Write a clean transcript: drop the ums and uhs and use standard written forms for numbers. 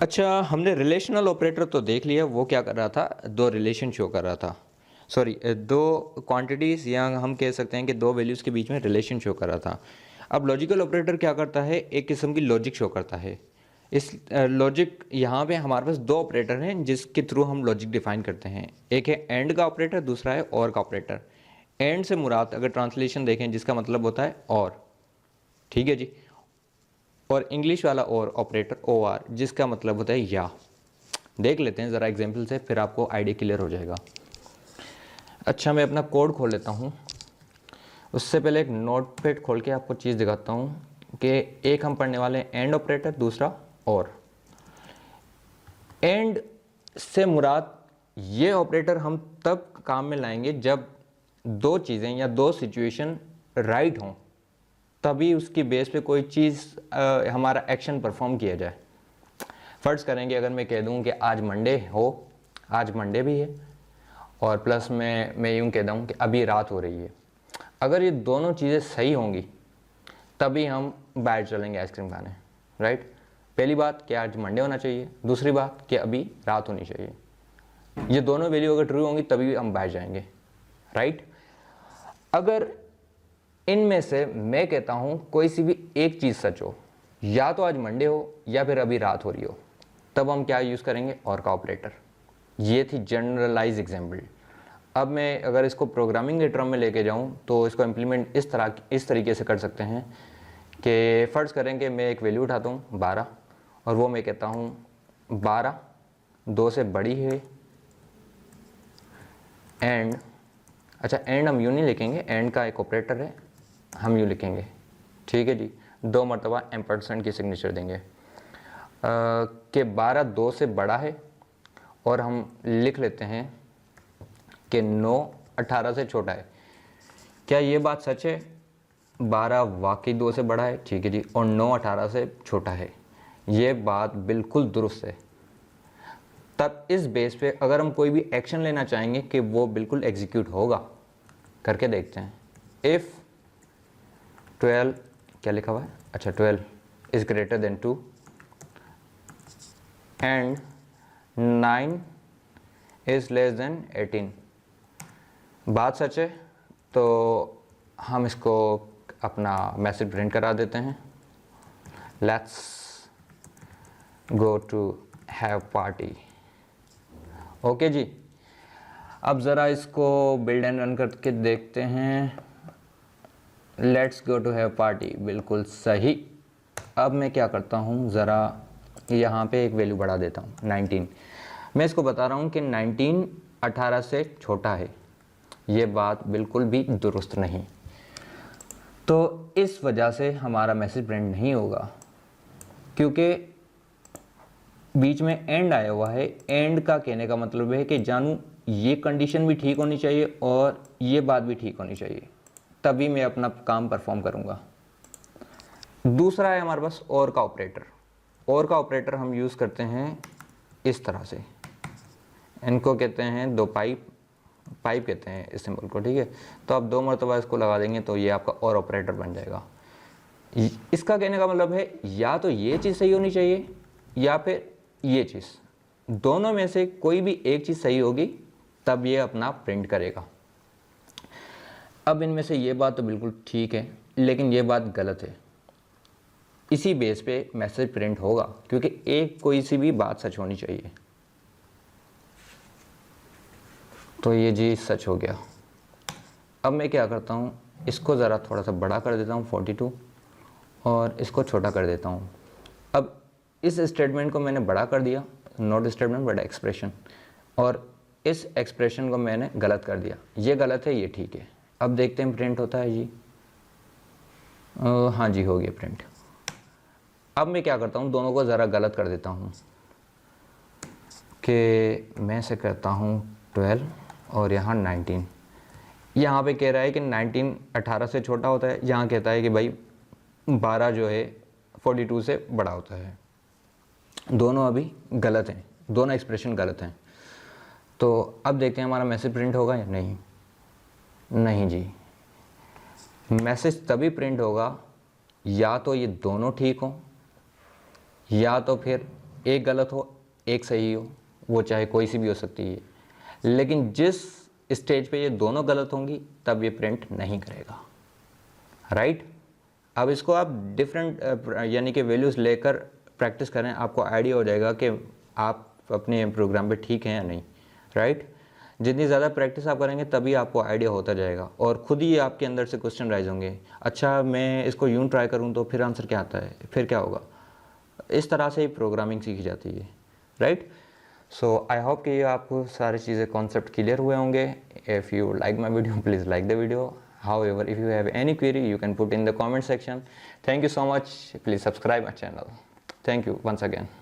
अच्छा, हमने relational operator तो देख लिया, वो क्या कर रहा था, दो रिलेशन शो कर रहा था। सॉरी, दो क्वांटिटीज़ या हम कह सकते हैं कि दो वैल्यूज़ के बीच में रिलेशन शो कर रहा था। अब लॉजिकल ऑपरेटर क्या करता है, एक किस्म की लॉजिक शो करता है। इस लॉजिक यहाँ पे हमारे पास दो ऑपरेटर हैं जिसके थ्रू हम लॉजिक डिफाइन करते हैं। एक है एंड का ऑपरेटर, दूसरा है और का ऑपरेटर। एंड से मुराद अगर ट्रांसलेशन देखें जिसका मतलब होता है और, ठीक है जी। और इंग्लिश वाला और ऑपरेटर ओ आर जिसका मतलब होता है या। देख लेते हैं ज़रा एग्जाम्पल से, फिर आपको आइडिया क्लियर हो जाएगा। अच्छा, मैं अपना कोड खोल लेता हूँ। उससे पहले एक नोटपैड खोल के आपको चीज़ दिखाता हूँ कि एक हम पढ़ने वाले हैं एंड ऑपरेटर, दूसरा और। एंड से मुराद ये ऑपरेटर हम तब काम में लाएंगे जब दो चीज़ें या दो सिचुएशन राइट हों, तभी उसकी बेस पे कोई चीज़ हमारा एक्शन परफॉर्म किया जाए। फ़र्ज़ करेंगे अगर मैं कह दूं कि आज मंडे हो, आज मंडे भी है, और प्लस मैं यूँ कह दूं कि अभी रात हो रही है। अगर ये दोनों चीज़ें सही होंगी तभी हम बाहर चलेंगे आइसक्रीम खाने, राइट। पहली बात कि आज मंडे होना चाहिए, दूसरी बात कि अभी रात होनी चाहिए। ये दोनों वैल्यू अगर ट्रू होंगी तभी हम बाहर जाएंगे, राइट। अगर इनमें से मैं कहता हूं कोई सी भी एक चीज़ सच हो, या तो आज मंडे हो या फिर अभी रात हो रही हो, तब हम क्या यूज़ करेंगे, और का ऑपरेटर। ये थी जनरलाइज एग्जाम्पल। अब मैं अगर इसको प्रोग्रामिंग के टर्म में लेके जाऊं तो इसको इम्प्लीमेंट इस तरीके से कर सकते हैं कि फ़र्ज़ करें कि मैं एक वैल्यू उठाता हूँ 12, और वो मैं कहता हूँ 12 2 से बड़ी है। एंड, अच्छा एंड हम यूँ नहीं लिखेंगे, एंड का एक ऑपरेटर है, हम यूँ लिखेंगे, ठीक है जी। 2 मरतबा एम्परसेंट की सिग्नेचर देंगे कि 12 2 से बड़ा है, और हम लिख लेते हैं कि 9 18 से छोटा है। क्या ये बात सच है? 12 वाकई 2 से बड़ा है, ठीक है जी, और 9 18 से छोटा है। ये बात बिल्कुल दुरुस्त है। तब इस बेस पे अगर हम कोई भी एक्शन लेना चाहेंगे कि वो बिल्कुल एग्जीक्यूट होगा, करके देखते हैं। इफ़ 12, क्या लिखा हुआ है, अच्छा 12 is greater than 2 and 9 is less than 18। बात सच है तो हम इसको अपना मैसेज प्रिंट करा देते हैं, let's go to have party. Okay ji. अब ज़रा इसको बिल्ड एंड रन करके देखते हैं। Let's go to have party, बिल्कुल सही। अब मैं क्या करता हूँ, ज़रा यहाँ पे एक वैल्यू बढ़ा देता हूँ 19। मैं इसको बता रहा हूँ कि 19 18 से छोटा है। ये बात बिल्कुल भी दुरुस्त नहीं, तो इस वजह से हमारा मैसेज प्रिंट नहीं होगा, क्योंकि बीच में एंड आया हुआ है। एंड का कहने का मतलब है कि जानू ये कंडीशन भी ठीक होनी चाहिए और ये बात भी ठीक होनी चाहिए, तभी मैं अपना काम परफॉर्म करूँगा। दूसरा है हमारे पास और का ऑपरेटर। और का ऑपरेटर हम यूज़ करते हैं इस तरह से, इनको कहते हैं दो पाइप कहते हैं इस सिंबल को, ठीक है। तो आप 2 मरतबा इसको लगा देंगे तो ये आपका और ऑपरेटर बन जाएगा। इसका कहने का मतलब है या तो ये चीज़ सही होनी चाहिए या फिर ये चीज़, दोनों में से कोई भी एक चीज़ सही होगी तब ये अपना प्रिंट करेगा। अब इनमें से ये बात तो बिल्कुल ठीक है, लेकिन ये बात गलत है। इसी बेस पे मैसेज प्रिंट होगा, क्योंकि एक कोई सी भी बात सच होनी चाहिए। तो ये जी सच हो गया। अब मैं क्या करता हूँ, इसको ज़रा थोड़ा सा बड़ा कर देता हूँ 42, और इसको छोटा कर देता हूँ। अब इस स्टेटमेंट को मैंने बड़ा कर दिया, नॉट स्टेटमेंट बट एक्सप्रेशन, और इस एक्सप्रेशन को मैंने गलत कर दिया। ये गलत है, ये ठीक है। अब देखते हैं प्रिंट होता है जी। हाँ जी, हो गया प्रिंट। अब मैं क्या करता हूँ, दोनों को ज़रा गलत कर देता हूँ कि मैं से करता हूँ 12 और यहाँ 19। यहाँ पे कह रहा है कि 19 18 से छोटा होता है, यहाँ कहता है कि भाई 12 जो है 42 से बड़ा होता है। दोनों अभी गलत हैं, दोनों एक्सप्रेशन गलत हैं। तो अब देखते हैं हमारा मैसेज प्रिंट होगा या नहीं। नहीं जी, मैसेज तभी प्रिंट होगा या तो ये दोनों ठीक हों, या तो फिर एक गलत हो एक सही हो, वो चाहे कोई सी भी हो सकती है, लेकिन जिस स्टेज पे ये दोनों गलत होंगी तब ये प्रिंट नहीं करेगा, राइट। अब इसको आप डिफरेंट यानी कि वैल्यूज़ लेकर प्रैक्टिस करें, आपको आइडिया हो जाएगा कि आप अपने प्रोग्राम पे ठीक हैं या नहीं, राइट। जितनी ज़्यादा प्रैक्टिस आप करेंगे तभी आपको आइडिया होता जाएगा और खुद ही आपके अंदर से क्वेश्चन राइज होंगे, अच्छा मैं इसको यूँ ट्राई करूँ तो फिर आंसर क्या आता है, फिर क्या होगा। इस तरह से ही प्रोग्रामिंग सीखी जाती है, राइट। सो आई होप कि आपको सारी चीज़ें कॉन्सेप्ट क्लियर हुए होंगे। If you like my video please like the video, however if you have any query you can put in the comment section. Thank you so much, please subscribe my channel. Thank you once again.